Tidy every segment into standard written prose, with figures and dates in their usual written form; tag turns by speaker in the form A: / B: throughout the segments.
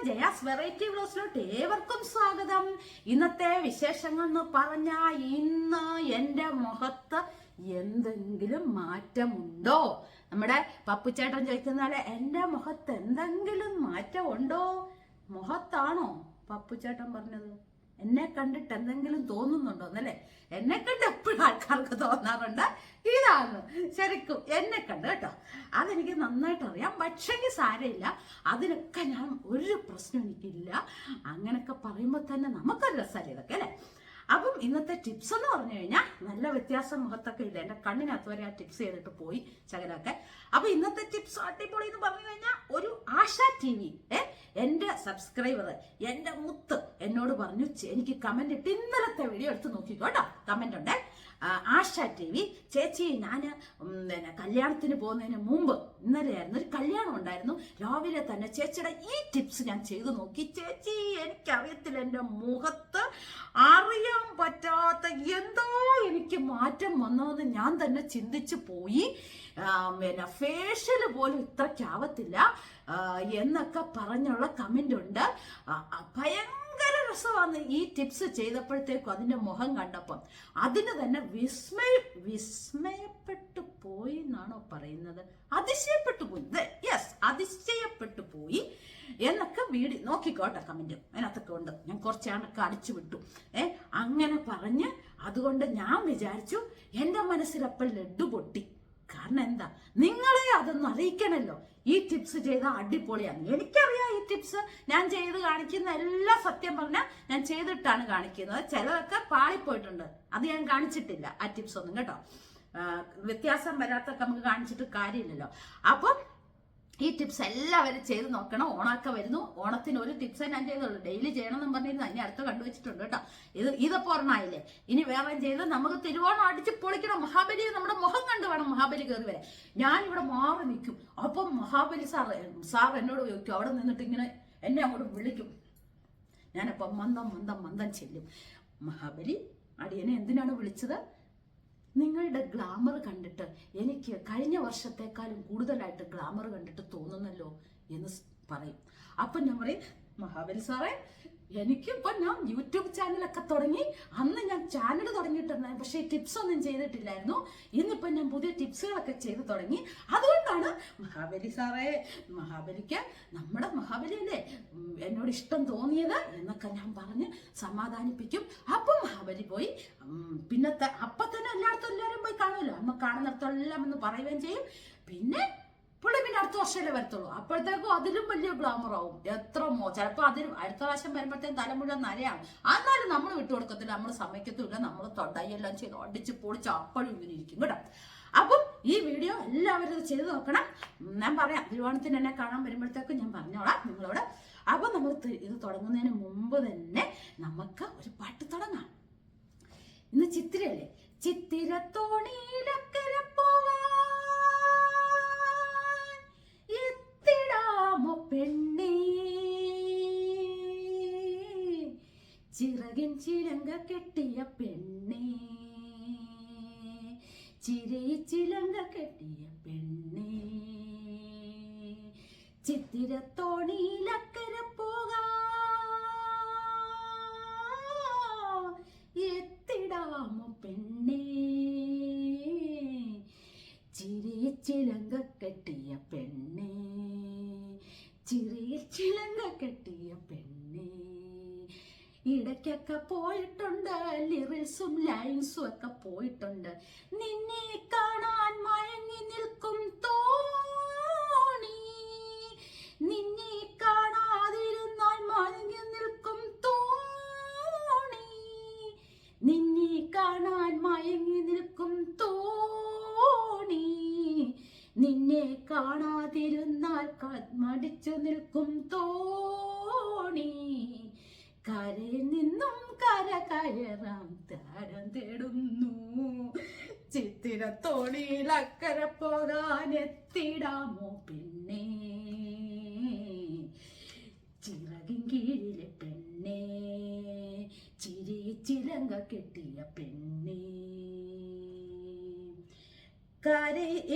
A: Jaya's variety വ്ലോഗ്സിലോട്ട് ഏവർക്കും സ്വാഗതം. ഇന്നത്തെ വിശേഷങ്ങൾ എന്ന് പറഞ്ഞാൽ ഇന്ന് എൻ്റെ മുഖത്ത് എന്തെങ്കിലും മാറ്റമുണ്ടോ? നമ്മുടെ പപ്പുച്ചേട്ടൻ ചോദിക്കുന്നാലെ എൻ്റെ മുഖത്ത് എന്തെങ്കിലും മാറ്റമുണ്ടോ? മുഖത്താണോ പപ്പുച്ചേട്ടൻ പറഞ്ഞത്? എന്നെ കണ്ടിട്ട് എന്തെങ്കിലും തോന്നുന്നുണ്ടോ എന്നല്ലേ? എന്നെ കണ്ട് എപ്പോഴും ആൾക്കാർക്ക് തോന്നാറുണ്ട് ഇതാണ് ശരിക്കും എന്നെ കണ്ട് കേട്ടോ. അതെനിക്ക് നന്നായിട്ട് അറിയാം. പക്ഷെങ്കിൽ സാരമില്ല, അതിനൊക്കെ ഞാൻ ഒരു പ്രശ്നം എനിക്കില്ല. അങ്ങനെയൊക്കെ പറയുമ്പോൾ തന്നെ നമുക്കൊരു രസമല്ലേ ഇതൊക്കെ അല്ലേ? അപ്പം ഇന്നത്തെ ടിപ്സ് എന്ന് പറഞ്ഞു കഴിഞ്ഞാൽ നല്ല വ്യത്യാസം മുഖത്തൊക്കെ ഇല്ല. എൻ്റെ കണ്ണിനകത്ത് വരെ ആ ടിപ്സ് ചെയ്തിട്ട് പോയി ചകലൊക്കെ. അപ്പൊ ഇന്നത്തെ ടിപ്സ് അടിപൊളി എന്ന് പറഞ്ഞു കഴിഞ്ഞാൽ ഒരു ആശ TV എൻ്റെ സബ്സ്ക്രൈബർ എൻ്റെ മുത്ത് എന്നോട് പറഞ്ഞു, എനിക്ക് കമന്റ് ഇട്ട് ഇന്നലത്തെ വീഡിയോ എടുത്ത് നോക്കിക്കോട്ടോ. കമന്റ് ഉണ്ട്. ആശ TV ചേച്ചി, ഞാൻ കല്യാണത്തിന് പോകുന്നതിന് മുമ്പ് ഇന്നലെയായിരുന്നു ഒരു കല്യാണം ഉണ്ടായിരുന്നു. രാവിലെ തന്നെ ചേച്ചിയുടെ ഈ ടിപ്സ് ഞാൻ ചെയ്തു നോക്കി. ചേച്ചി എനിക്കറിയത്തില്ല, എൻ്റെ മുഖത്ത് അറിയാൻ പറ്റാത്ത എന്തോ എനിക്ക് മാറ്റം വന്നതെന്ന് ഞാൻ തന്നെ ചിന്തിച്ചു പോയി. ഫേഷ്യൽ പോലും ഇത്രയ്ക്കാവത്തില്ല എന്നൊക്കെ പറഞ്ഞുള്ള കമന്റ് ഉണ്ട്. ഭയങ്കര രസമാണ് ഈ ടിപ്സ് ചെയ്തപ്പോഴത്തേക്കും. അതിന്റെ മുഖം കണ്ടപ്പം അതിന് തന്നെ വിസ്മയപ്പെട്ടു പോയി എന്നാണോ പറയുന്നത്? അതിശയപ്പെട്ടു പോയി. യെസ്, അതിശയപ്പെട്ടു പോയി എന്നൊക്കെ വീഡിയോ നോക്കിക്കോട്ടെ. കമന്റ് അതിനകത്തൊക്കെ ഉണ്ട്. ഞാൻ കുറച്ചൊക്കെ അടിച്ചു വിട്ടു. അങ്ങനെ പറഞ്ഞ് അതുകൊണ്ട് ഞാൻ വിചാരിച്ചു എൻ്റെ മനസ്സിലപ്പോൾ ലഡ്ഡു പൊട്ടി. കാരണം എന്താ, നിങ്ങളെ അതൊന്നും അറിയിക്കണല്ലോ. ഈ ടിപ്സ് ചെയ്ത അടിപൊളിയാണ്. എനിക്കറിയാം ഈ ടിപ്സ് ഞാൻ ചെയ്ത് കാണിക്കുന്ന എല്ലാ, സത്യം പറഞ്ഞാൽ ഞാൻ ചെയ്തിട്ടാണ് കാണിക്കുന്നത്. ചിലതൊക്കെ പാളിപ്പോയിട്ടുണ്ട്, അത് ഞാൻ കാണിച്ചിട്ടില്ല ആ ടിപ്സ് ഒന്നും കേട്ടോ. വ്യത്യാസം വരാത്തൊക്കെ നമുക്ക് കാണിച്ചിട്ട് കാര്യമില്ലല്ലോ. അപ്പം ഈ ടിപ്സ് എല്ലാവരും ചെയ്ത് നോക്കണം. ഓണമൊക്കെ വരുന്നു. ഓണത്തിന് ഒരു ടിപ്സേ ഞാൻ ചെയ്തുള്ളൂ. ഡെയിലി ചെയ്യണമെന്നും പറഞ്ഞിരുന്നു. അതിന് അടുത്ത് കണ്ടുവച്ചിട്ടുണ്ട് കേട്ടോ. ഇതൊക്കെ ഓർമ്മയില്ലേ? ഇനി വേറെ ചെയ്ത് നമുക്ക് തിരുവോണം അടിച്ച് പൊളിക്കണം. മഹാബലി നമ്മുടെ മുഖം കണ്ടു വേണം മഹാബലി കയറി വരെ. ഞാൻ ഇവിടെ മാറി നിൽക്കും. അപ്പം മഹാബലി സാർ എന്നോട് ചോദിക്കും, അവിടെ നിന്നിട്ട് ഇങ്ങനെ എന്നെ അങ്ങോട്ട് വിളിക്കും. ഞാനപ്പം മന്ദം ചെല്ലും. മഹാബലി, അടിയനെ എന്തിനാണ് വിളിച്ചത്? നിങ്ങളുടെ ഗ്ലാമർ കണ്ടിട്ട് എനിക്ക് കഴിഞ്ഞ വർഷത്തെക്കാളും കൂടുതലായിട്ട് ഗ്ലാമർ കണ്ടിട്ട് തോന്നുന്നല്ലോ എന്ന് പറയും. അപ്പം ഞാൻ പറയും, മഹാബലി സാറേ, എനിക്കിപ്പോ ഞാൻ യൂട്യൂബ് ചാനലൊക്കെ തുടങ്ങി. അന്ന് ഞാൻ ചാനൽ തുടങ്ങിയിട്ടുണ്ടായിരുന്നു, പക്ഷേ ടിപ്സ് ഒന്നും ചെയ്തിട്ടില്ലായിരുന്നു. ഇന്നിപ്പോ ഞാൻ പുതിയ ടിപ്സുകളൊക്കെ ചെയ്ത് തുടങ്ങി. അതുകൊണ്ടാണ് മഹാബലി സാറേ, മഹാബലിക്ക് നമ്മുടെ മഹാബലി അല്ലേ എന്നോട് ഇഷ്ടം തോന്നിയത് എന്നൊക്കെ ഞാൻ പറഞ്ഞ് സമാധാനിപ്പിക്കും. അപ്പം മഹാബലി പോയി പിന്നത്തെ അപ്പൊ തന്നെ എല്ലാവരും പോയി കാണുമല്ലോ. അമ്മ കാണുന്നിടത്തെല്ലാം എന്ന് പറയുകയും ചെയ്യും. പിന്നെ പുള്ളി പിന്നെ അടുത്ത വർഷമല്ലേ വരത്തുള്ളൂ. അപ്പോഴത്തേക്കും അതിലും വലിയ ഗ്ലാമർ ആവും. ചിലപ്പോൾ അതിന് അടുത്ത പ്രാവശ്യം വരുമ്പോഴത്തേക്കും തല മുഴുവൻ നരയാണ്. എന്നാലും നമ്മൾ വിട്ടുകൊടുക്കത്തില്ല, നമ്മൾ സമ്മതിക്കത്തില്ല. നമ്മൾ തൊടയെല്ലാം ചെയ്ത് അടിച്ച് പൊളിച്ച് അപ്പോഴും ഇങ്ങനെ ഇരിക്കും കേട്ടോ. അപ്പം ഈ വീഡിയോ എല്ലാവരും ഇത് ചെയ്ത് നോക്കണം. ഞാൻ പറയാം, തിരുവോണത്തിന് എന്നെ കാണാൻ വരുമ്പോഴത്തേക്കും ഞാൻ പറഞ്ഞോളാം നിങ്ങളോട്. അപ്പൊ നമ്മൾ ഇത് തുടങ്ങുന്നതിന് മുമ്പ് തന്നെ നമുക്ക് ഒരു പാട്ട് തുടങ്ങാം. ഇന്ന് ചിത്തിരയല്ലേ? ചിത്തിരത്തോണിയിലക്കര പോവാൻ എത്തിടാമോ പെണ്ണേ, ചിറകിൻ ചിലങ്ക കെട്ടിയ പെണ്ണേ, ചിലങ്ക കെട്ടിയ പെണ്ണേ, ചിത്തിരത്തോണിയിലക്കര പോകാൻ എത്തിടാമോ പെണ്ണേ, ചിലങ്ക കെട്ടിയ പെണ്ണേ, ചിലങ്ക കെട്ടിയ പെണ്ണേ. ഇടയ്ക്കൊക്കെ പോയിട്ടുണ്ട്, ലിറിൽസും ലൈൻസും ഒക്കെ പോയിട്ടുണ്ട്. നിന്നെ കാണാൻ മയങ്ങി നിൽക്കും തോണി, നിന്നെ കാണാതിരുന്നാൽ മയങ്ങി നിൽക്കും തോണി, നിന്നെ കാണാൻ മയങ്ങി നിൽക്കും തോണി, നിന്നെ കാണാതിരുന്നാൽ മടിച്ചു നിൽക്കും തോണി, കരയിൽ നിന്നും കര കയറാൻ താരം തേടുന്നു, ചിത്തിരത്തോണിയിൽ അക്കര പോകാൻ എത്തിടാമോ പെണ്ണേ, ചിറകിൻ കീഴിലെ പെണ്ണേ, ചിലങ്ക കെട്ടിയ പെണ്ണേ.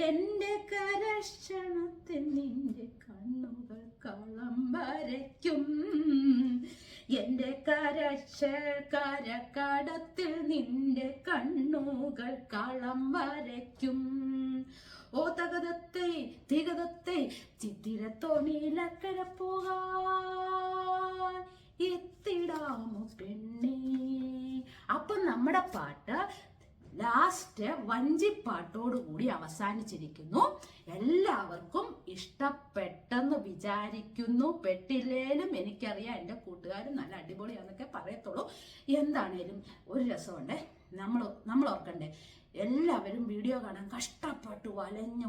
A: എന്റെ കരക്ഷണത്തിൽ നിന്റെ കണ്ണുകൾ കളമ്പര വരയ്ക്കും എന്റെ കരക്കടത്തിൽ നിന്റെ കണ്ണുകൾ കളം വരയ്ക്കും ഓ തകതത്തെ തികതത്തെ ചിത്തിരത്തോണിയിലക്കര പോകാൻ എത്തിടാമോ പെണ്ണേ. അപ്പൊ നമ്മുടെ പാട്ട് ലാസ്റ്റ് വഞ്ചിപ്പാട്ടോടുകൂടി അവസാനിച്ചിരിക്കുന്നു. എല്ലാവർക്കും ഇഷ്ടപ്പെട്ടെന്ന് വിചാരിക്കുന്നു. പെട്ടില്ലേലും എനിക്കറിയാം എൻ്റെ കൂട്ടുകാരും നല്ല അടിപൊളിയാന്നൊക്കെ പറയത്തുള്ളൂ. എന്താണേലും ഒരു രസമുണ്ട്. നമ്മൾ ഓർക്കണ്ടേ, എല്ലാവരും വീഡിയോ കാണാൻ കഷ്ടപ്പെട്ടു വലഞ്ഞ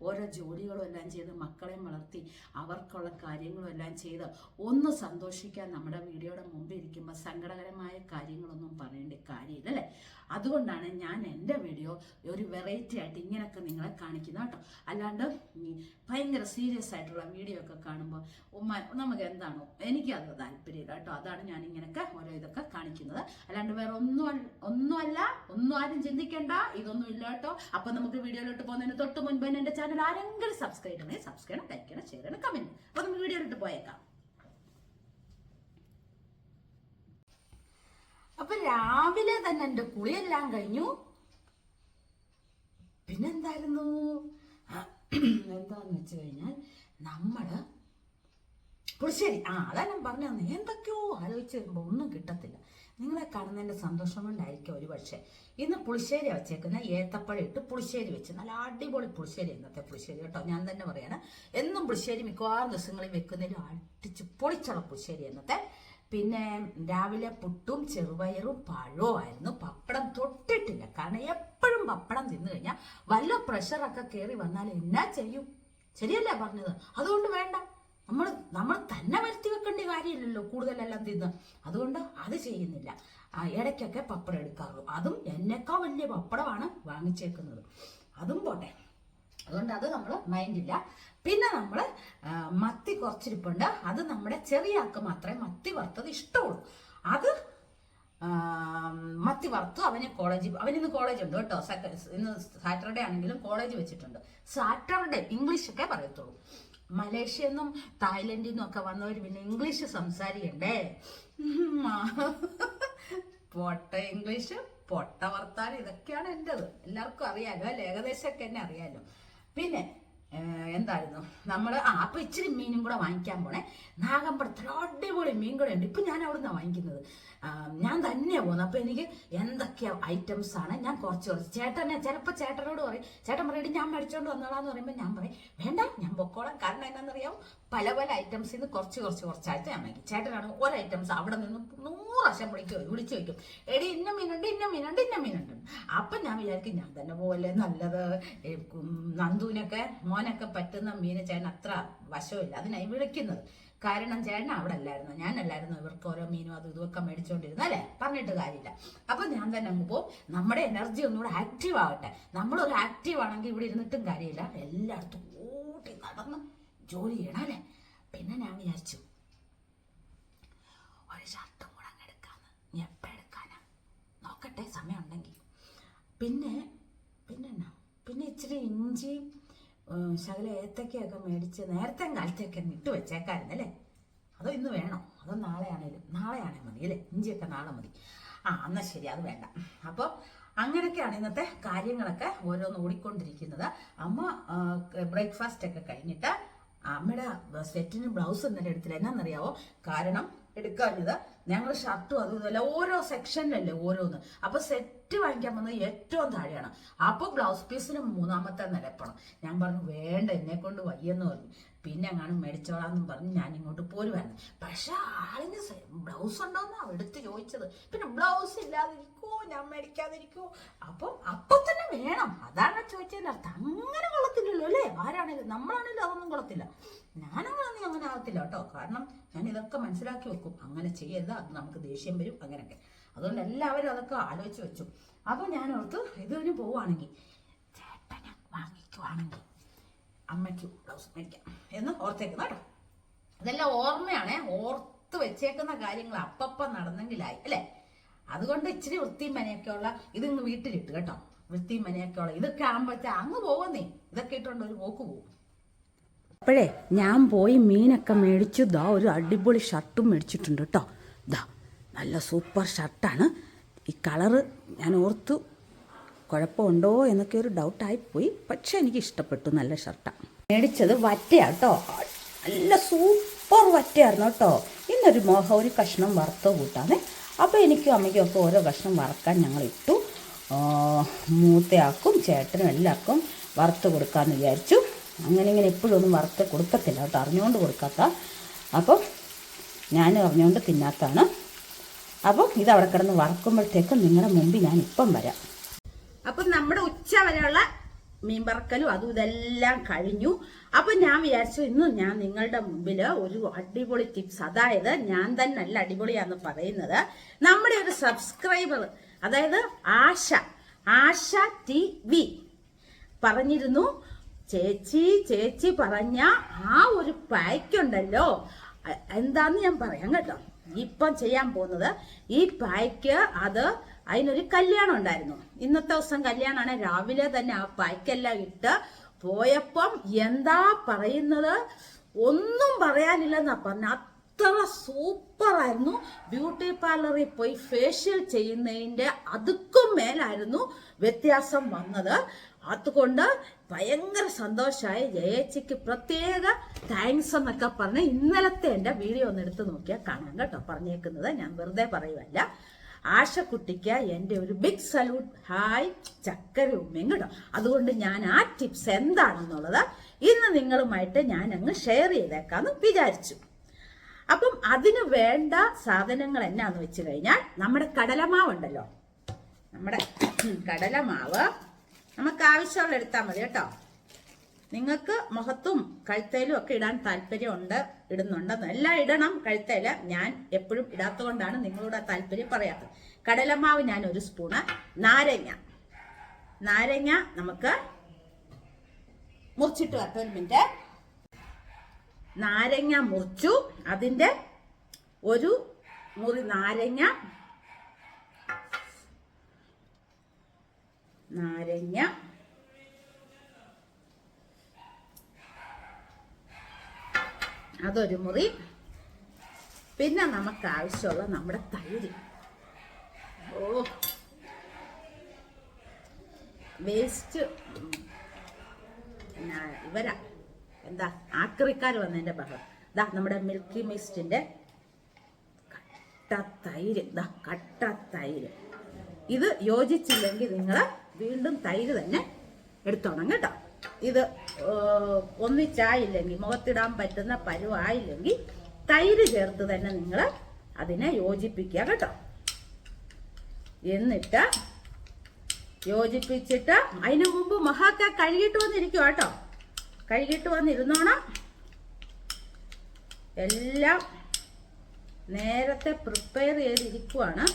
A: ഓരോ ജോലികളും എല്ലാം ചെയ്ത് മക്കളെ വളർത്തി അവർക്കുള്ള കാര്യങ്ങളും എല്ലാം ചെയ്ത് ഒന്ന് സന്തോഷിക്കാൻ നമ്മുടെ വീഡിയോയുടെ മുമ്പിൽ ഇരിക്കുമ്പോൾ സങ്കടകരമായ കാര്യങ്ങളൊന്നും പറയേണ്ട കാര്യമില്ല അല്ലേ. അതുകൊണ്ടാണ് ഞാൻ എൻ്റെ വീഡിയോ ഒരു വെറൈറ്റി ആയിട്ട് ഇങ്ങനെയൊക്കെ നിങ്ങളെ കാണിക്കുന്നത് കേട്ടോ. അല്ലാണ്ട് ഭയങ്കര സീരിയസ് ആയിട്ടുള്ള വീഡിയോ ഒക്കെ കാണുമ്പോൾ നമുക്ക് എന്താണോ എനിക്കത് താല്പര്യമില്ല കേട്ടോ. അതാണ് ഞാൻ ഇങ്ങനെയൊക്കെ ഓരോ ഇതൊക്കെ കാണിക്കുന്നത്. അല്ലാണ്ട് വേറെ ഒന്നുമല്ല, ഒന്നും ആരും ചിന്തിക്കേണ്ട, ഇതൊന്നും ഇല്ല കേട്ടോ. അപ്പൊ നമുക്ക് വീഡിയോയിലോട്ട് പോകുന്നതിന് തൊട്ട് മുൻപ് എന്റെ ചാനൽ ആരെങ്കിലും സബ്സ്ക്രൈബ് ചെയ്യണേ, സബ്സ്ക്രൈബ് ലൈക്ക് ചെയ്യണം, ഷെയർ ചെയ്യണം, കമന്റ്. അപ്പൊ നമുക്ക് വീഡിയോയിലോട്ട് പോയേക്കാം. അപ്പൊ രാവിലെ തന്നെ എന്റെ കുളിയെല്ലാം കഴിഞ്ഞു. പിന്നെന്തായിരുന്നു, എന്താന്ന് വെച്ച് കഴിഞ്ഞാൽ നമ്മള് പുളിശ്ശേരി, അതാ ഞാൻ പറഞ്ഞു തന്നെ. എന്തൊക്കെയോ ആലോചിച്ച് വരുമ്പോ ഒന്നും കിട്ടത്തില്ല. നിങ്ങളെ കാണുന്നതിന്റെ സന്തോഷം കൊണ്ടായിരിക്കും ഒരു പക്ഷേ. ഇന്ന് പുളിശ്ശേരി വെച്ചേക്കുന്ന ഏത്തപ്പഴം ഇട്ട് പുളിശ്ശേരി വെച്ച് നല്ല അടിപൊളി പുളിശ്ശേരി. ഇന്നത്തെ പുളിശ്ശേരി കേട്ടോ, ഞാൻ തന്നെ പറയണം. എന്നും പുളിശ്ശേരി മിക്കവാറും ദിവസങ്ങളിൽ വെക്കുന്നതിലും അടിച്ച് പൊളിച്ചുള്ള പുളിശ്ശേരി ഇന്നത്തെ. പിന്നെ രാവിലെ പുട്ടും ചെറുപയറും പഴവും ആയിരുന്നു. പപ്പടം തൊട്ടിട്ടില്ല, കാരണം എപ്പോഴും പപ്പടം തിന്നു കഴിഞ്ഞാൽ വല്ല പ്രഷറൊക്കെ കയറി വന്നാൽ എന്നാ ചെയ്യും? ശരിയല്ലേ പറഞ്ഞത്? അതുകൊണ്ട് വേണ്ട, നമ്മൾ തന്നെ വരുത്തി വെക്കേണ്ട കാര്യമില്ലല്ലോ കൂടുതലെല്ലാം തിന്ന്. അതുകൊണ്ട് അത് ചെയ്യുന്നില്ല. ഇടയ്ക്കൊക്കെ പപ്പടം എടുക്കാറുള്ളൂ. അതും എന്നേക്കാൾ വലിയ പപ്പടമാണ് വാങ്ങിച്ചേക്കുന്നത്. അതും പോട്ടെ, അതുകൊണ്ട് അത് നമ്മൾ മൈൻഡില്ല. പിന്നെ നമ്മൾ മത്തി കുറച്ചിരിപ്പുണ്ട്. അത് നമ്മുടെ ചെറിയ ആൾക്ക് മാത്രമേ മത്തി വറുത്തത് ഇഷ്ടമുള്ളൂ. അത് മത്തി വറുത്തു. അവനിന്ന് കോളേജ് ഉണ്ട് കേട്ടോ. ഇന്ന് സാറ്റർഡേ ആണെങ്കിലും കോളേജ് വെച്ചിട്ടുണ്ട്. സാറ്റർഡേ ഇംഗ്ലീഷൊക്കെ പറയത്തുള്ളൂ. മലേഷ്യ നിന്നും തായ്ലൻഡിൽ നിന്നും ഒക്കെ വന്നവർ പിന്നെ ഇംഗ്ലീഷ് സംസാരിക്കണ്ടേ. പൊട്ട ഇംഗ്ലീഷ്, പൊട്ട വർത്താനം, ഇതൊക്കെയാണ് എൻ്റെത്. എല്ലാവർക്കും അറിയാലോ അല്ലെ, ഏകദേശമൊക്കെ എന്നെ അറിയാലോ. പിന്നെ എന്തായിരുന്നു അപ്പൊ ഇച്ചിരി മീനും കൂടെ വാങ്ങിക്കാൻ പോണേ. നാഗമ്പടത്തിൽ അടിപൊളി മീൻ കൂടെ ഉണ്ട്. ഇപ്പൊ ഞാൻ അവിടുന്ന് വാങ്ങിക്കുന്നത്. ഞാൻ തന്നെയാണ് പോകുന്നത്. അപ്പൊ എനിക്ക് എന്തൊക്കെയാ ഐറ്റംസ് ആണ്, ഞാൻ കുറച്ച് ചിലപ്പോൾ ചേട്ടനോട് പറയും, ചേട്ടൻ പറയും ഞാൻ മേടിച്ചോണ്ട് വന്നോളാന്ന് പറയുമ്പോൾ ഞാൻ പറയും വേണ്ട, ഞാൻ പൊക്കോളാം. കാരണം എന്നാന്നറിയാവും, പല ഐറ്റംസിൽ നിന്ന് കുറച്ചായിട്ട് ഞാൻ വാങ്ങിക്കും. ചേട്ടനാണ് ഒരു ഐറ്റംസ് അവിടെ നിന്ന് 100 പ്രാവശ്യം വിളിച്ചു വയ്ക്കും, എടി ഇന്ന മീനുണ്ട്. അപ്പം ഞാൻ വിചാരിക്കും ഞാൻ തന്നെ പോലെ നല്ലത്. നന്ദുവിനൊക്കെ മോനൊക്കെ പറ്റുന്ന മീന് ചേട്ടൻ അത്ര വശമില്ല, അതിനായി വിളിക്കുന്നത്. കാരണം ചേട്ടൻ അവിടെ അല്ലായിരുന്നു, ഞാനല്ലായിരുന്നു ഇവർക്ക് ഓരോ മീനും അതും ഇതുമൊക്കെ മേടിച്ചോണ്ടിരുന്നു അല്ലേ, പറഞ്ഞിട്ട് കാര്യമില്ല. അപ്പൊ ഞാൻ തന്നെ അങ്ങ് പോകും. നമ്മുടെ എനർജി ഒന്നുകൂടെ ആക്റ്റീവ് ആവട്ടെ. നമ്മളൊരു ആക്റ്റീവ് ആണെങ്കിൽ ഇവിടെ ഇരുന്നിട്ടും കാര്യമില്ല, എല്ലായിടത്തും ഓടി നടന്ന് ജോലി ചെയ്യണം അല്ലേ. പിന്നെ ഞാൻ വിചാരിച്ചു ഒരു ഷർട്ടും കൂടെ അങ്ങ് എടുക്കാന്ന്. നീ എപ്പോൾ എടുക്കാനാ നോക്കട്ടെ, സമയം ഉണ്ടെങ്കിൽ. പിന്നെ ഇച്ചിരി ഇഞ്ചിയും ശകല ഏത്തക്കയൊക്കെ മേടിച്ച് നേരത്തെ കാലത്തൊക്കെ ഇട്ട് വെച്ചേക്കായിരുന്നല്ലേ. അതോ ഇന്ന് വേണോ, അതോ നാളെ ആണേലും മതി അല്ലേ. ഇഞ്ചിയൊക്കെ നാളെ മതി. എന്നാൽ ശരി, അത് വേണ്ട. അപ്പോൾ അങ്ങനെയൊക്കെയാണ് ഇന്നത്തെ കാര്യങ്ങളൊക്കെ ഓരോന്ന് ഓടിക്കൊണ്ടിരിക്കുന്നത്. അമ്മ ബ്രേക്ക്ഫാസ്റ്റ് ഒക്കെ കഴിഞ്ഞിട്ട് അമ്മയുടെ സെറ്റിന് ബ്ലൗസ് ഇന്നലെ എടുത്തില്ല. എന്നാന്നറിയാവോ കാരണം എടുക്കാഞ്ഞത്, ഞങ്ങൾ ഷർട്ടും അതും ഇതുമല്ല ഓരോ സെക്ഷനിലല്ലേ ഓരോന്ന്. അപ്പൊ സെറ്റ് വാങ്ങിക്കാൻ വന്നത് ഏറ്റവും താഴെയാണ്. അപ്പൊ ബ്ലൗസ് പീസിന് 3ാമത്തെ നിലപ്പണം. ഞാൻ പറഞ്ഞു വേണ്ട, എന്നെ കൊണ്ട് വയ്യെന്ന് പറഞ്ഞു. പിന്നെ അങ്ങാനും മേടിച്ചോളാന്നും പറഞ്ഞ് ഞാൻ ഇങ്ങോട്ട് പോരുമായിരുന്നു. പക്ഷെ ആളിന് ബ്ലൗസ് ഉണ്ടോന്നാ എടുത്ത് ചോദിച്ചത്. പിന്നെ ബ്ലൗസ് ഇല്ലാതിരിക്കുവോ, ഞാൻ മേടിക്കാതിരിക്കുവോ? അപ്പൊ തന്നെ വേണം, അതാണ് ചോദിച്ചതിന്റെ അർത്ഥം. അങ്ങനെ കൊള്ളത്തില്ലല്ലോ അല്ലേ, ആരാണെങ്കിലും നമ്മളാണെങ്കിലും അതൊന്നും കൊള്ളത്തില്ല. ഞാനങ്ങനെ ആകത്തില്ല കേട്ടോ. കാരണം ഞാൻ ഇതൊക്കെ മനസ്സിലാക്കി വെക്കും, അങ്ങനെ ചെയ്യരുത്, അത് നമുക്ക് ദേഷ്യം വരും, അങ്ങനെയൊക്കെ. അതുകൊണ്ട് എല്ലാവരും അതൊക്കെ ആലോചിച്ച് വെച്ചു. അപ്പൊ ഞാൻ ഓർത്ത് ഇതിന് പോവാണെങ്കിൽ ചേട്ടനെ വാങ്ങിക്കുവാണെങ്കിൽ അമ്മയ്ക്ക് ബ്ലൗസ് മേടിക്കാം എന്ന് ഓർത്തേക്കുന്ന കേട്ടോ. അതെല്ലാം ഓർമ്മയാണേ, ഓർത്ത് വെച്ചേക്കുന്ന കാര്യങ്ങൾ അപ്പം നടന്നെങ്കിലായി അല്ലേ. അതുകൊണ്ട് ഇച്ചിരി വൃത്തിയും മനയൊക്കെ ഉള്ള ഇതിങ്ങ് വീട്ടിലിട്ട് കേട്ടോ. വൃത്തിയും മനയൊക്കെ ഉള്ള ഇതൊക്കെ ആകുമ്പോഴത്തെ അങ്ങ് പോകുന്നേ, ഇതൊക്കെ ഇട്ടുകൊണ്ട് ഒരു പോക്ക് പോകും. അപ്പോഴേ ഞാൻ പോയി മീനൊക്കെ മേടിച്ചു. ദാ ഒരു അടിപൊളി ഷർട്ടും മേടിച്ചിട്ടുണ്ട് കേട്ടോ. ദാ നല്ല സൂപ്പർ ഷർട്ടാണ്. ഈ കളറ് ഞാൻ ഓർത്തു കുഴപ്പമുണ്ടോ എന്നൊക്കെ ഒരു ഡൗട്ടായിപ്പോയി. പക്ഷേ എനിക്ക് ഇഷ്ടപ്പെട്ടു. നല്ല ഷർട്ടാണ്. മേടിച്ചത് വറ്റയാണ് കേട്ടോ. നല്ല സൂപ്പർ വറ്റയായിരുന്നു കേട്ടോ. ഇന്നൊരു ഒരു കഷ്ണം വറുത്ത് കൂട്ടാതെ. അപ്പോൾ എനിക്കും അമ്മയ്ക്കും ഒക്കെ ഓരോ കഷ്ണം വറക്കാൻ ഞങ്ങൾ ഇട്ടു. മൂത്തയാക്കും ചേട്ടനും എല്ലാവർക്കും വറുത്ത് കൊടുക്കാമെന്ന് വിചാരിച്ചു. അങ്ങനെ ഇങ്ങനെ എപ്പോഴും ഒന്നും വറുത്ത് കൊടുക്കത്തില്ല കേട്ടോ. അറിഞ്ഞുകൊണ്ട് കൊടുക്കാത്ത. അപ്പം ഞാൻ അറിഞ്ഞുകൊണ്ട് തിന്നാത്താണ്. അപ്പം ഇതവിടെ കിടന്ന് വറക്കുമ്പോഴത്തേക്കും നിങ്ങളുടെ മുമ്പിൽ ഞാൻ ഇപ്പം വരാം. അപ്പം നമ്മുടെ ഉച്ച വരെയുള്ള മീൻ വറക്കലും അതും ഇതെല്ലാം കഴിഞ്ഞു. അപ്പം ഞാൻ വിചാരിച്ചു ഇന്ന് ഞാൻ നിങ്ങളുടെ മുമ്പിൽ ഒരു അടിപൊളി ടിപ്സ്, അതായത് ഞാൻ തന്നെ നല്ല അടിപൊളിയാന്ന് പറയുന്നത് നമ്മുടെ ഒരു സബ്സ്ക്രൈബർ, അതായത് ആശ TV പറഞ്ഞിരുന്നു, ചേച്ചി പറഞ്ഞ ആ ഒരു പായ്ക്കുണ്ടല്ലോ, എന്താന്ന് ഞാൻ പറയാം കേട്ടോ. ഇപ്പം ചെയ്യാൻ പോകുന്നത് ഈ പായ്ക്ക്, അതിനൊരു കല്യാണം ഉണ്ടായിരുന്നു. ഇന്നത്തെ ദിവസം കല്യാണമാണ്. രാവിലെ തന്നെ ആ പായ്ക്കെല്ലാം ഇട്ട് പോയപ്പം എന്താ പറയുന്നത്, ഒന്നും പറയാനില്ലെന്നാ പറഞ്ഞ. അത്ര സൂപ്പറായിരുന്നു. ബ്യൂട്ടി പാർലറിൽ പോയി ഫേഷ്യൽ ചെയ്യുന്നതിൻ്റെ അതുക്കും മേലായിരുന്നു വ്യത്യാസം വന്നത്. അതുകൊണ്ട് ഭയങ്കര സന്തോഷമായി. ജയേച്ചിക്ക് പ്രത്യേക താങ്ക്സ് എന്നൊക്കെ പറഞ്ഞ് ഇന്നലത്തെ എൻ്റെ വീഡിയോ ഒന്ന് എടുത്ത് നോക്കിയാൽ കാണാം കേട്ടോ. പറഞ്ഞേക്കുന്നത് ഞാൻ വെറുതെ പറയുമല്ല. ആശക്കുട്ടിക്ക് എൻ്റെ ഒരു ബിഗ് സല്യൂട്ട്. ഹായ് ചക്കര ഉമ്മയും കേട്ടോ. അതുകൊണ്ട് ഞാൻ ആ ടിപ്സ് എന്താണെന്നുള്ളത് ഇന്ന് നിങ്ങളുമായിട്ട് ഞാൻ അങ്ങ് ഷെയർ ചെയ്തേക്കാന്ന് വിചാരിച്ചു. അപ്പം അതിന് വേണ്ട സാധനങ്ങൾ എന്നാന്ന് വെച്ച് കഴിഞ്ഞാൽ നമ്മുടെ കടലമാവ് ഉണ്ടല്ലോ, നമ്മുടെ കടലമാവ് നമുക്ക് ആവശ്യമുള്ള എടുത്താൽ മതി കേട്ടോ. നിങ്ങൾക്ക് മുഖത്തും കഴുത്തേലും ഒക്കെ ഇടാൻ താല്പര്യമുണ്ട്, ഇടുന്നുണ്ടെന്ന്. എല്ലാം ഇടണം കഴുത്തേല്. ഞാൻ എപ്പോഴും ഇടാത്തതുകൊണ്ടാണ് നിങ്ങളോട് താല്പര്യം പറയാത്തത്. കടലമാവ് ഞാൻ 1 സ്പൂണ്. നാരങ്ങ നമുക്ക് മുറിച്ചിട്ട് വരട്ടെ. 1 മിനിറ്റ്. നാരങ്ങ മുറിച്ചു. അതിൻ്റെ ഒരു മുറി നാരങ്ങ അതൊരു മുറി. പിന്നെ നമുക്ക് ആവശ്യമുള്ള നമ്മുടെ തൈര്. വേസ്റ്റ് ഇവരാ എന്താ ആക്രിക്കാർ വന്നതിൻ്റെ ബഹളം. ഇതാ നമ്മുടെ മിൽക്കി മിസ്റ്റിൻ്റെ കട്ട തൈര്. ഇത് യോജിച്ചില്ലെങ്കിൽ നിങ്ങൾ വീണ്ടും തൈര് തന്നെ എടുത്തോണം കേട്ടോ. ഇത് ഒന്നിച്ചായില്ലെങ്കിൽ, മുഖത്തിടാൻ പറ്റുന്ന പരുവായില്ലെങ്കിൽ തൈര് ചേർത്ത് തന്നെ നിങ്ങൾ അതിനെ യോജിപ്പിക്കുക കേട്ടോ. എന്നിട്ട് യോജിപ്പിച്ചിട്ട് അതിനു മുമ്പ് മഹാക്ക കഴുകിയിട്ട് വന്നിരിക്കുക കേട്ടോ. കഴുകിയിട്ട് വന്നിരുന്നോണം. എല്ലാം നേരത്തെ പ്രിപ്പയർ ചെയ്തിരിക്കുവാണ്.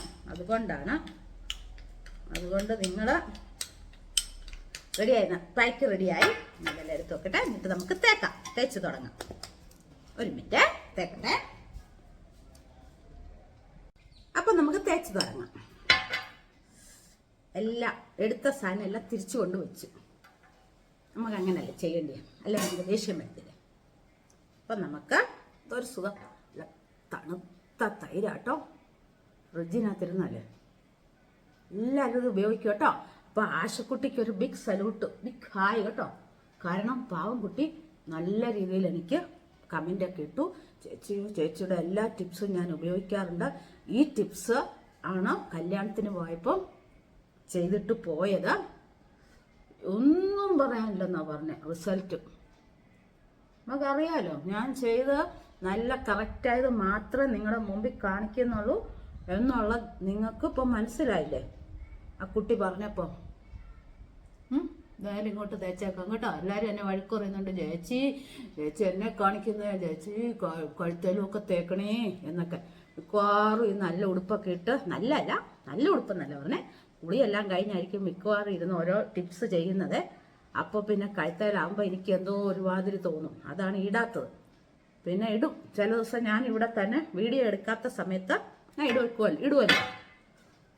A: അതുകൊണ്ട് നിങ്ങൾ റെഡിയായി, പായ്ക്ക് റെഡിയായി. അതെല്ലാം എടുത്ത് വെക്കട്ടെ. എന്നിട്ട് നമുക്ക് തേച്ച് തുടങ്ങാം. 1 മിനിറ്റ് തേക്കട്ടെ. അപ്പം നമുക്ക് തേച്ച് തുടങ്ങാം. എല്ലാം എടുത്ത സാധനം എല്ലാം തിരിച്ചു കൊണ്ട് വെച്ചു. നമുക്ക് അങ്ങനെയല്ലേ ചെയ്യേണ്ടി, അല്ല നമുക്ക് ദേഷ്യം വരത്തില്ലേ. അപ്പം നമുക്ക് ഇതൊരു സുഖം. തണുത്ത തൈരാട്ടോ. ഫ്രിഡ്ജിനകത്തിരുന്നല്ലേ എല്ലാവരും ഇത് ഉപയോഗിക്കും കേട്ടോ. അപ്പോൾ ആശക്കുട്ടിക്ക് ഒരു ബിഗ് സല്യൂട്ട്, ബിഗ് ഹായ് കേട്ടോ. കാരണം പാവം കുട്ടി നല്ല രീതിയിൽ എനിക്ക് കമൻ്റൊക്കെ ഇട്ടു. ചേച്ചിയുടെ എല്ലാ ടിപ്സും ഞാൻ ഉപയോഗിക്കാറുണ്ട്. ഈ ടിപ്സ് ആണ് കല്യാണത്തിന് പോയപ്പോൾ ചെയ്തിട്ട് പോയത്. ഒന്നും പറയാനില്ലെന്നാ പറഞ്ഞ റിസൾട്ട്. നമുക്കറിയാലോ, ഞാൻ ചെയ്ത് നല്ല കറക്റ്റായത് മാത്രമേ നിങ്ങളുടെ മുമ്പിൽ കാണിക്കുന്നുള്ളൂ എന്നുള്ള നിങ്ങൾക്ക് ഇപ്പം മനസ്സിലായില്ലേ ആ കുട്ടി പറഞ്ഞപ്പോൾ. എന്തായാലും ഇങ്ങോട്ട് തേച്ചേക്കാം കേട്ടോ. എല്ലാവരും എന്നെ വഴക്ക് പറയുന്നുണ്ട്, ചേച്ചി എന്നെ കാണിക്കുന്നത്, ചേച്ചി കഴുത്തേലും ഒക്കെ തേക്കണേ എന്നൊക്കെ. മിക്കവാറും ഈ നല്ല ഉടുപ്പൊക്കെ ഇട്ട്, നല്ല ഉടുപ്പെന്നല്ല പറഞ്ഞേ, കുളിയെല്ലാം കഴിഞ്ഞായിരിക്കും മിക്കവാറും ഇരുന്ന് ഓരോ ടിപ്സ് ചെയ്യുന്നത്. അപ്പോൾ പിന്നെ കഴുത്തേലാകുമ്പോൾ എനിക്ക് എന്തോ ഒരുമാതിരി തോന്നും. അതാണ് ഇടാത്തത്. പിന്നെ ഇടും ചില ദിവസം. ഞാൻ ഇവിടെ തന്നെ വീഡിയോ എടുക്കാത്ത സമയത്ത് ഞാൻ ഇടുമല്ലോ.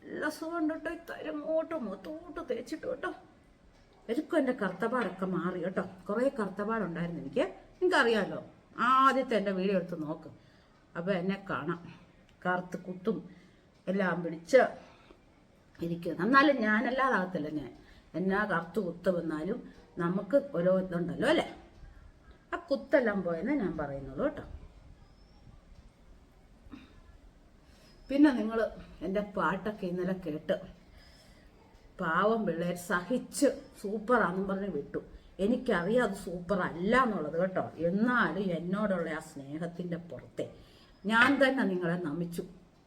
A: നല്ല സുഖം കേട്ടോ. ഇത്തരങ്ങോട്ട് മുത്തോട്ട് തേച്ചിട്ട് കേട്ടോ. എനിക്കും എൻ്റെ കറുത്തപാടൊക്കെ മാറി കേട്ടോ. കുറേ കറുത്തപാടുണ്ടായിരുന്നു എനിക്ക്. നിങ്ങൾക്കറിയാമല്ലോ, ആദ്യത്തെ എൻ്റെ വീഡിയോ എടുത്ത് നോക്ക്. അപ്പോൾ എന്നെ കാണാം, കറുത്ത് കുത്തും എല്ലാം പിടിച്ച് ഇരിക്കുന്നത്. എന്നാലും ഞാനല്ലാതാകത്തില്ല. ഞാൻ എന്നാ കറുത്ത് കുത്ത് വന്നാലും നമുക്ക് ഓരോ ഇതുണ്ടല്ലോ അല്ലേ, ആ കുത്തെല്ലാം പോയെന്നേ ഞാൻ പറയുന്നുള്ളൂ കേട്ടോ. പിന്നെ നിങ്ങൾ എൻ്റെ പാട്ടൊക്കെ ഇന്നലെ കേട്ട് പാവം പിള്ളേർ സഹിച്ച് സൂപ്പറാന്നും പറഞ്ഞ് വിട്ടു. എനിക്കറിയാം അത് സൂപ്പർ അല്ല എന്നുള്ളത് കേട്ടോ. എന്നാലും എന്നോടുള്ള ആ സ്നേഹത്തിൻ്റെ പുറത്തെ ഞാൻ തന്നെ നിങ്ങളെ നമിച്ചു,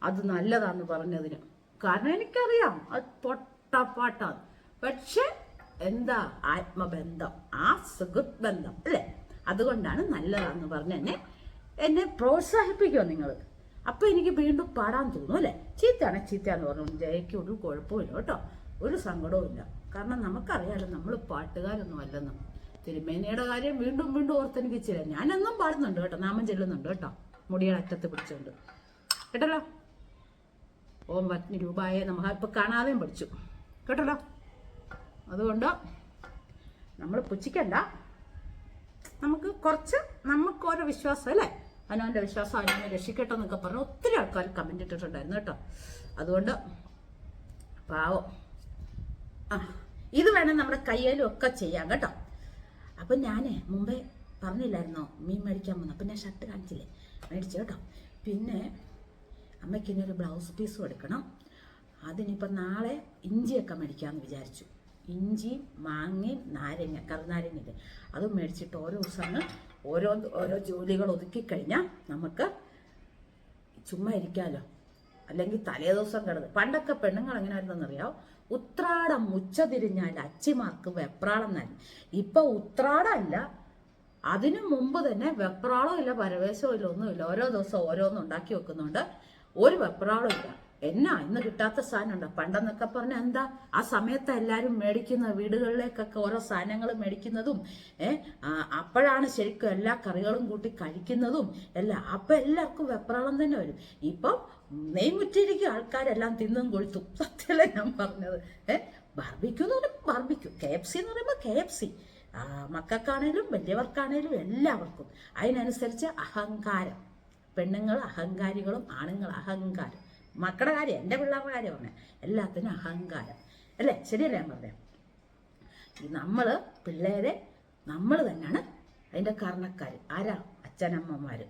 A: അത് നല്ലതാന്ന് പറഞ്ഞതിന്. കാരണം എനിക്കറിയാം അത് പൊട്ടപ്പാട്ടാണ്. പക്ഷെ എന്താ ആത്മബന്ധം, ആ സുഹൃത്ത് ബന്ധം അല്ലേ, അതുകൊണ്ടാണ് നല്ലതാന്ന് പറഞ്ഞ് എന്നെ പ്രോത്സാഹിപ്പിക്കുമോ നിങ്ങൾ. അപ്പൊ എനിക്ക് വീണ്ടും പാടാൻ തോന്നും അല്ലേ. ചീത്തയാന്ന് പറഞ്ഞു ജയയ്ക്ക് ഒരു കുഴപ്പമില്ല കേട്ടോ, ഒരു സങ്കടവും ഇല്ല. കാരണം നമുക്കറിയാലോ നമ്മൾ പാട്ടുകാരൊന്നും അല്ലെന്ന്. തിരുമേനിയുടെ കാര്യം വീണ്ടും വീണ്ടും ഓർത്തെനിക്ക് ചില ഞാനെന്നും പാടുന്നുണ്ട് കേട്ടോ, നാമം ചെല്ലുന്നുണ്ട് കേട്ടോ, മുടിയുടെ അറ്റത്ത് പിടിച്ചുകൊണ്ട് കേട്ടല്ലോ. ഓം പത്നി രൂപായെ നമുക്ക് ഇപ്പൊ കാണാതെയും പഠിച്ചു കേട്ടല്ലോ. അതുകൊണ്ട് നമ്മൾ പുച്ഛിക്കണ്ട, നമുക്ക് കുറച്ച് നമുക്കോരോ വിശ്വാസം അല്ലേ, അവനവൻ്റെ വിശ്വാസം അവനെ രക്ഷിക്കട്ടെ എന്നൊക്കെ പറഞ്ഞ് ഒത്തിരി ആൾക്കാർ കമൻ്റ് ഇട്ടിട്ടുണ്ടായിരുന്നു കേട്ടോ. അതുകൊണ്ട് പാവം ഇത് വേണം നമ്മുടെ കയ്യിലും ഒക്കെ ചെയ്യാം കേട്ടോ. അപ്പം ഞാൻ മുമ്പേ പറഞ്ഞില്ലായിരുന്നോ മീൻ മേടിക്കാൻ വന്നു, അപ്പം ഞാൻ ഷർട്ട് കാണിച്ചില്ലേ, മേടിച്ചു കേട്ടോ. പിന്നെ അമ്മയ്ക്ക് ഇനി ഒരു ബ്ലൗസ് പീസും എടുക്കണം. അതിനിപ്പം നാളെ ഇഞ്ചിയൊക്കെ മേടിക്കാമെന്ന് വിചാരിച്ചു. ഇഞ്ചിയും മാങ്ങയും നാരങ്ങ, കറുനാരങ്ങയില്ലേ, അതും മേടിച്ചിട്ട് ഓരോ ദിവസങ്ങൾ ഓരോ ജോലികൾ ഒതുക്കിക്കഴിഞ്ഞാൽ നമുക്ക് ചുമ്മാ ഇരിക്കാമല്ലോ. അല്ലെങ്കിൽ തലേ ദിവസം കിടന്ന് പണ്ടൊക്കെ പെണ്ണുങ്ങൾ എങ്ങനെയായിരുന്നെന്നറിയാമോ, ഉത്രാടം ഉച്ച തിരിഞ്ഞാൽ അച്ചിമാർക്ക് വെപ്രാളം തന്നെ. ഇപ്പൊ ഉത്രാടമല്ല, അതിനു മുമ്പ് തന്നെ വെപ്രാളം ഇല്ല, പരവേശവും ഇല്ല, ഒന്നുമില്ല. ഓരോ ദിവസം ഓരോന്നും ഉണ്ടാക്കി വെക്കുന്നുണ്ട്, ഒരു വെപ്രാളം ഇല്ല. എന്നാ ഇന്ന് കിട്ടാത്ത സാധനം ഉണ്ടോ? പണ്ടെന്നൊക്കെ പറഞ്ഞാൽ എന്താ, ആ സമയത്ത് എല്ലാവരും മേടിക്കുന്ന വീടുകളിലേക്കൊക്കെ ഓരോ സാധനങ്ങൾ മേടിക്കുന്നതും അപ്പോഴാണ് ശരിക്കും എല്ലാ കറികളും കൂട്ടി കഴിക്കുന്നതും എല്ലാം. അപ്പൊ എല്ലാവർക്കും വെപ്രാളം തന്നെ വരും. ഇപ്പം നെയ്മുറ്റിരിക്കും ആൾക്കാരെല്ലാം തിന്നും കൊഴുത്തും. സത്യമല്ലേ ഞാൻ പറഞ്ഞത്. ബാർബിക്യൂ എന്ന് പറയുമ്പോൾ ബാർബിക്യൂ, KFC എന്ന് പറയുമ്പോൾ KFC. മക്കൾക്കാണേലും വലിയവർക്കാണേലും എല്ലാവർക്കും അതിനനുസരിച്ച് അഹങ്കാരം. പെണ്ണുങ്ങൾ അഹങ്കാരികളും ആണുങ്ങൾ അഹങ്കാരം. മക്കളുടെ കാര്യം, എൻ്റെ പിള്ളേരുടെ കാര്യം പറഞ്ഞ എല്ലാത്തിനും അഹങ്കാരം അല്ലേ, ശരിയല്ലേ ഞാൻ പറഞ്ഞത്. നമ്മൾ പിള്ളേരെ നമ്മൾ തന്നെയാണ് അതിൻ്റെ കാരണക്കാർ. ആരാ? അച്ഛനമ്മമാർ.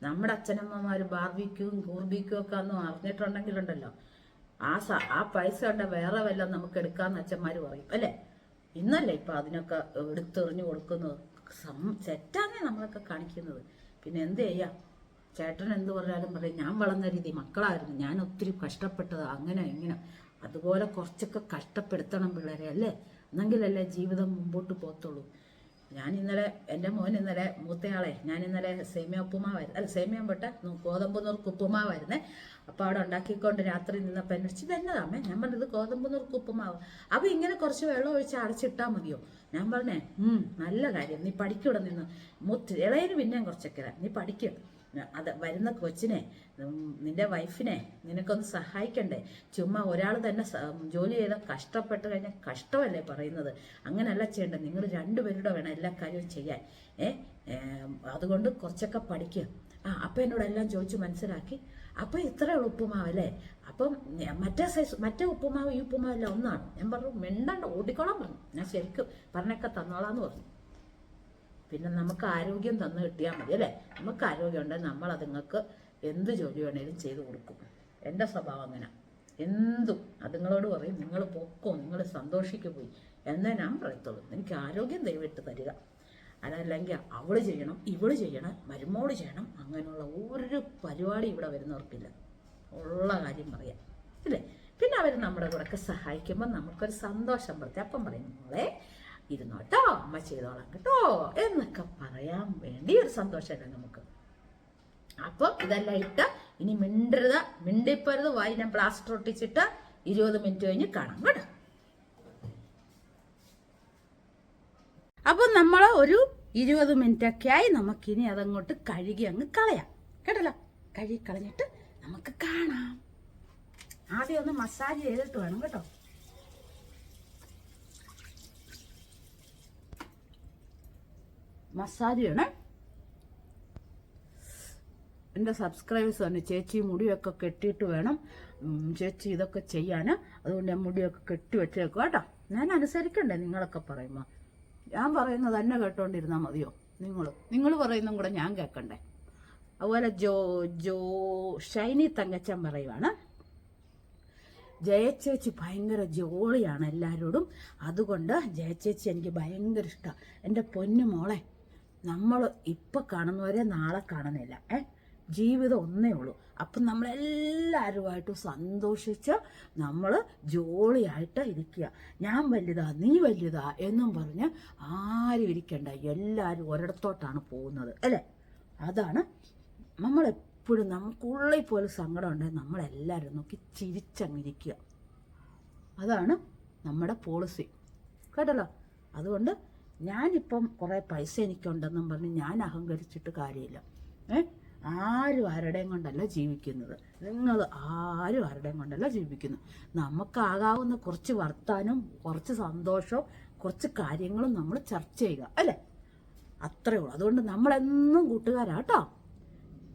A: നമ്മുടെ അച്ഛനമ്മമാർ ബാർബിക്യൂവും കൂർബിക്യും ഒക്കെ ഒന്നും അറിഞ്ഞിട്ടുണ്ടെങ്കിലുണ്ടല്ലോ, ആ പൈസ കൊണ്ട് വേറെ വല്ലതും നമുക്ക് എടുക്കാമെന്ന് അച്ഛന്മാർ പറയും അല്ലേ. ഇന്നല്ലേ ഇപ്പം അതിനൊക്കെ എടുത്തെറിഞ്ഞു കൊടുക്കുന്നത്. തെറ്റാന്നേ നമ്മളൊക്കെ കാണിക്കുന്നത്. പിന്നെ എന്ത് ചെയ്യാം, ചേട്ടൻ എന്ത് പറഞ്ഞാലും പറയും ഞാൻ വളർന്ന രീതി മക്കളായിരുന്നു, ഞാൻ ഒത്തിരി കഷ്ടപ്പെട്ടത് അങ്ങനെ ഇങ്ങനെ. അതുപോലെ കുറച്ചൊക്കെ കഷ്ടപ്പെടുത്തണം പിള്ളേരെ അല്ലേ, എന്നെങ്കിലല്ലേ ജീവിതം മുമ്പോട്ട് പോകത്തുള്ളൂ. ഞാൻ ഇന്നലെ എൻ്റെ മോൻ ഇന്നലെ മൂത്തയാളെ ഞാൻ ഇന്നലെ സേമിയ ഉപ്പുമാവായിരുന്നു, അല്ല സേമിയ പെട്ട ഗോതമ്പ് നുറുക്ക് ഉപ്പുമാവായിരുന്നേ. അപ്പോൾ അവിടെ ഉണ്ടാക്കിക്കൊണ്ട് രാത്രി നിന്നപ്പോൾ എന്നെ ഇത് എന്നതാമേ, ഞാൻ പറഞ്ഞത് ഗോതമ്പ് നുറുക്ക് ഉപ്പുമാവ്. അപ്പോൾ ഇങ്ങനെ കുറച്ച് വെള്ളം ഒഴിച്ച് അടച്ചിട്ടാൽ മതിയോ? ഞാൻ പറഞ്ഞേ നല്ല കാര്യം, നീ പഠിക്കൂടെ നിന്ന്. ഇളയന് പിന്നെയും കുറച്ചൊക്കെ നീ പഠിക്കും. അത് വരുന്ന കൊച്ചിനെ, നിന്റെ വൈഫിനെ നിനക്കൊന്ന് സഹായിക്കണ്ടേ. ചുമ്മാ ഒരാൾ തന്നെ ജോലി ചെയ്ത കഷ്ടപ്പെട്ട് കഴിഞ്ഞാൽ കഷ്ടമല്ലേ പറയുന്നത്. അങ്ങനെയല്ല ചെയ്യേണ്ടത്, നിങ്ങൾ രണ്ടുപേരുടെ വേണം എല്ലാ കാര്യവും ചെയ്യാൻ. അതുകൊണ്ട് കുറച്ചൊക്കെ പഠിക്കുക. അപ്പം എന്നോടെല്ലാം ചോദിച്ചു മനസ്സിലാക്കി. അപ്പം ഇത്രയുള്ള ഉപ്പുമാവല്ലേ, അപ്പം മറ്റേ ഉപ്പുമാവ് ഈ ഉപ്പുമാവെല്ലാം ഒന്നാണ്. ഞാൻ പറഞ്ഞു മിണ്ടണ്ട, ഓടിക്കോളാൻ പറഞ്ഞു. ഞാൻ ശരിക്കും പറഞ്ഞൊക്കെ തന്നോളാന്ന് പറഞ്ഞു. പിന്നെ നമുക്ക് ആരോഗ്യം തന്നു കിട്ടിയാൽ മതി അല്ലേ. നമുക്ക് ആരോഗ്യം ഉണ്ടെങ്കിൽ നമ്മൾ അതുങ്ങൾക്ക് എന്ത് ജോലി വേണേലും ചെയ്തു കൊടുക്കും. എൻ്റെ സ്വഭാവം അങ്ങനെ. എന്തും അതുങ്ങളോട് പറയും, നിങ്ങൾ പൊക്കോ, നിങ്ങൾ സന്തോഷിക്കു പോയി എന്നേ ഞാൻ പറയത്തുള്ളൂ. എനിക്ക് ആരോഗ്യം ദയവിട്ട് തരിക. അതല്ലെങ്കിൽ അവള് ചെയ്യണം, ഇവള് ചെയ്യണം, മരുമോള് ചെയ്യണം, അങ്ങനെയുള്ള ഒരു പരിപാടി ഇവിടെ വരുന്നവർക്കില്ല. ഉള്ള കാര്യം പറയാം ഇല്ലേ. പിന്നെ അവർ നമ്മുടെ കൂടെ സഹായിക്കുമ്പോൾ നമുക്കൊരു സന്തോഷം പറ്റി അപ്പം പറയും മോളെ ഇരുന്നോട്ടോ അമ്മ ചെയ്തോളാം കേട്ടോ എന്നൊക്കെ പറയാൻ വേണ്ടി ഒരു സന്തോഷമല്ലേ നമുക്ക്. അപ്പം ഇതെല്ലാം ഇട്ട് ഇനി മിണ്ടരുത്, മിണ്ടിപ്പരുത്, വായി ഞാൻ പ്ലാസ്റ്റർ ഒട്ടിച്ചിട്ട് 20 മിനിറ്റ് കഴിഞ്ഞ് കാണാം കേട്ടോ. അപ്പം നമ്മൾ ഒരു 20 മിനിറ്റൊക്കെ ആയി. നമുക്കിനി അതങ്ങോട്ട് കഴുകി അങ്ങ് കളയാം കേട്ടല്ലോ. കഴുകി കളഞ്ഞിട്ട് നമുക്ക് കാണാം. ആദ്യം ഒന്ന് മസാജ് ചെയ്തിട്ട് വേണം കേട്ടോ. മസാജ് ചെയ്യണേ. എൻ്റെ സബ്സ്ക്രൈബേഴ്സ് പറഞ്ഞു ചേച്ചി മുടിയൊക്കെ കെട്ടിയിട്ട് വേണം ചേച്ചി ഇതൊക്കെ ചെയ്യാൻ, അതുകൊണ്ട് ഞാൻ മുടിയൊക്കെ കെട്ടി വെച്ചേക്കും കേട്ടോ. ഞാൻ അനുസരിക്കണ്ടേ നിങ്ങളൊക്കെ പറയുമ്പോൾ? ഞാൻ പറയുന്നത് തന്നെ കേട്ടോണ്ടിരുന്നാൽ മതിയോ? നിങ്ങൾ പറയുന്നതും കൂടെ ഞാൻ കേൾക്കണ്ടേ? അതുപോലെ ഷൈനി തങ്കച്ചൻ പറയുവാണ്, ജയച്ചേച്ചി ഭയങ്കര ജോളിയാണ് എല്ലാവരോടും, അതുകൊണ്ട് ജയച്ചേച്ചി എനിക്ക് ഭയങ്കര ഇഷ്ടമാണ്. എൻ്റെ പൊന്നു മോളെ, നമ്മൾ ഇപ്പം കാണുന്നവരെ നാളെ കാണുന്നില്ല. ജീവിതം ഒന്നേ ഉള്ളൂ. അപ്പം നമ്മളെല്ലാവരുമായിട്ടും സന്തോഷിച്ച് നമ്മൾ ജോളിയായിട്ട് ഇരിക്കുക. ഞാൻ വലുതാ നീ വലുതാ എന്നും പറഞ്ഞ് ആരും ഇരിക്കണ്ട, എല്ലാവരും ഒരിടത്തോട്ടാണ് പോകുന്നത് അല്ലേ? അതാണ് നമ്മളെപ്പോഴും നമുക്കുള്ളിൽ പോലും സങ്കടം ഉണ്ടെങ്കിൽ നമ്മളെല്ലാവരും നോക്കി ചിരിച്ചങ്ങിരിക്കുക. അതാണ് നമ്മുടെ പോളിസി കേട്ടല്ലോ. അതുകൊണ്ട് ഞാനിപ്പം കുറേ പൈസ എനിക്കുണ്ടെന്നും പറഞ്ഞ് ഞാൻ അഹങ്കരിച്ചിട്ട് കാര്യമില്ല. ആരും ആരുടെയും കൊണ്ടല്ല ജീവിക്കുന്നത്. നിങ്ങൾ ആരും ആരുടെയും കൊണ്ടല്ല ജീവിക്കുന്നത്. നമുക്കാകാവുന്ന കുറച്ച് വർത്താനവും കുറച്ച് സന്തോഷവും കുറച്ച് കാര്യങ്ങളും നമ്മൾ ചർച്ച ചെയ്യുക അല്ലേ? അത്രേ ഉള്ളൂ. അതുകൊണ്ട് നമ്മളെന്നും കൂട്ടുകാരാട്ടോ.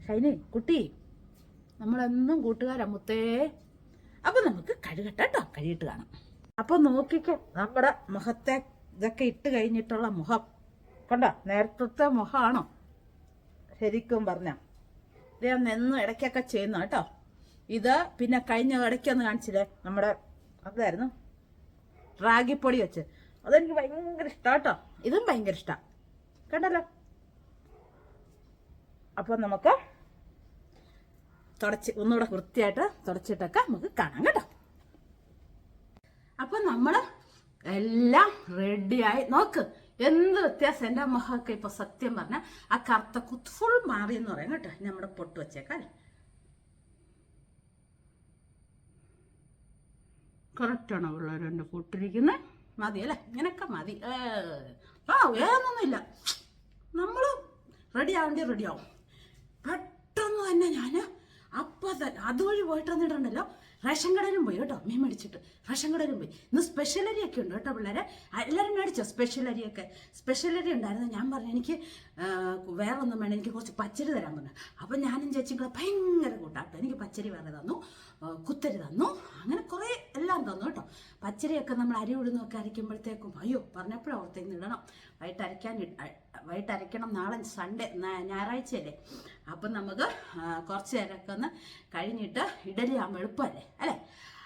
A: ഷൈനി കുട്ടി, നമ്മളെന്നും കൂട്ടുകാരാ മുത്തേ. അപ്പം നമുക്ക് കഴുകട്ടോ, കഴുകിയിട്ട് കാണാം. അപ്പം നോക്കിക്കോ, നമ്മുടെ മുഖത്തെ ഇതൊക്കെ ഇട്ട് കഴിഞ്ഞിട്ടുള്ള മുഖം കണ്ടോ? നേരത്തെ മുഖമാണോ ശരിക്കും പറഞ്ഞ? ഇത് ഞാൻ എന്നും ഇടയ്ക്കൊക്കെ ചെയ്യുന്ന കേട്ടോ. ഇത് പിന്നെ കഴിഞ്ഞ ഇടയ്ക്കൊന്ന് കാണിച്ചില്ലേ, നമ്മുടെ അതായിരുന്നു റാഗിപ്പൊടി വെച്ച്, അതെനിക്ക് ഭയങ്കര ഇഷ്ടമാണ് കേട്ടോ. ഇതും ഭയങ്കര ഇഷ്ടമാണ് കണ്ടല്ലോ. അപ്പം നമുക്ക് ഒന്നുകൂടെ വൃത്തിയായിട്ട് തുടച്ചിട്ടൊക്കെ നമുക്ക് കാണാം കേട്ടോ. അപ്പം നമ്മൾ എല്ലാം റെഡിയായി. നോക്ക് എന്ത് വ്യത്യാസം എൻ്റെ മുഖമൊക്കെ ഇപ്പൊ സത്യം പറഞ്ഞാൽ ആ കറുത്ത കുത്ത് ഫുൾ മാറി എന്ന് പറയാം കേട്ടോ. നമ്മുടെ പൊട്ട് വെച്ചേക്കാം അല്ലേ? കറക്റ്റാണോ പിള്ളേർ എൻ്റെ പൊട്ടിരിക്കുന്നത്? മതി അല്ലേ? ഇങ്ങനൊക്കെ മതി. വേറൊന്നുമില്ല, നമ്മൾ റെഡി ആവേണ്ടി റെഡിയാവും. പെട്ടെന്ന് തന്നെ ഞാൻ അപ്പം തന്നെ അതുവഴി പോയിട്ട് വന്നിട്ടുണ്ടല്ലോ, റേഷൻ കടയിലും പോയി കേട്ടോ. മീൻ മേടിച്ചിട്ട് റേഷൻ കടയിലും പോയി. ഇന്ന് സ്പെഷ്യൽ അരിയൊക്കെ ഉണ്ട് കേട്ടോ പിള്ളേരെ. എല്ലാവരും മേടിച്ചോ സ്പെഷ്യൽ അരിയൊക്കെ? സ്പെഷ്യൽ അരി ഉണ്ടായിരുന്നു. ഞാൻ പറഞ്ഞു എനിക്ക് വേറെ ഒന്നും വേണം, എനിക്ക് കുറച്ച് പച്ചരി തരാൻ പറഞ്ഞു. അപ്പം ഞാനും ചേച്ചിയും കൂടെ ഭയങ്കര കൂട്ടാട്ടോ. എനിക്ക് പച്ചരി വേറെ തന്നു, കുത്തരി തന്നു, അങ്ങനെ കുറേ എല്ലാം തന്നു കേട്ടോ. പച്ചരിയൊക്കെ നമ്മൾ അരി ഉഴുന്നൊക്കെ അരയ്ക്കുമ്പോഴത്തേക്കും അയ്യോ പറഞ്ഞപ്പോഴും ഓർത്തേന്ന് ഇടണം. വൈകിട്ട് അരയ്ക്കണം. നാളെ സൺഡേ ഞായറാഴ്ചയല്ലേ. അപ്പം നമുക്ക് കുറച്ച് നേരമൊക്കെ ഒന്ന് കഴിഞ്ഞിട്ട് ഇഡലി ആകുമ്പോൾ എളുപ്പമല്ലേ അല്ലേ?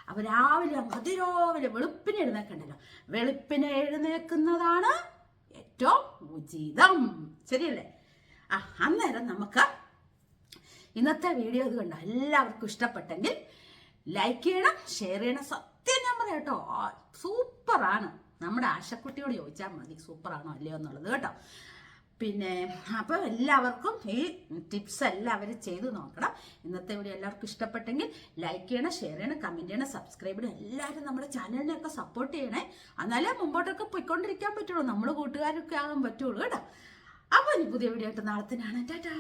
A: അപ്പം രാവിലെ അതിരാവിലെ വെളുപ്പിനെ എഴുന്നേക്കണ്ടല്ലോ. വെളുപ്പിനെ എഴുന്നേക്കുന്നതാണ് ഏറ്റവും ഉചിതം, ശരിയല്ലേ? അന്നേരം നമുക്ക് ഇന്നത്തെ വീഡിയോ ഇത് കണ്ടോ എല്ലാവർക്കും ഇഷ്ടപ്പെട്ടെങ്കിൽ ലൈക്ക് ചെയ്യണം, ഷെയർ ചെയ്യണം. സത്യം ഞാൻ പറയാം കേട്ടോ, സൂപ്പറാണ്. നമ്മുടെ ആശക്കുട്ടിയോട് ചോദിച്ചാൽ മതി സൂപ്പറാണോ അല്ലയോ എന്നുള്ളത് കേട്ടോ. പിന്നെ അപ്പം എല്ലാവർക്കും ഈ ടിപ്സ് എല്ലാവരും ചെയ്ത് നോക്കണം. ഇന്നത്തെ വീഡിയോ എല്ലാവർക്കും ഇഷ്ടപ്പെട്ടെങ്കിൽ ലൈക്ക് ചെയ്യണം, ഷെയർ ചെയ്യണം, കമൻറ്റ് ചെയ്യണം, സബ്സ്ക്രൈബ് ചെയ്യണം. എല്ലാവരും നമ്മുടെ ചാനലിനെയൊക്കെ സപ്പോർട്ട് ചെയ്യണേ. എന്നാലേ മുമ്പോട്ടൊക്കെ പോയിക്കൊണ്ടിരിക്കാൻ പറ്റുള്ളൂ, നമ്മൾ കൂട്ടുകാരൊക്കെ ആകാൻ പറ്റുള്ളൂ കേട്ടോ. അപ്പോൾ ഇനി പുതിയ വീഡിയോ ആയിട്ട് നാളെ തന്നെയാണ്. ടാറ്റാ.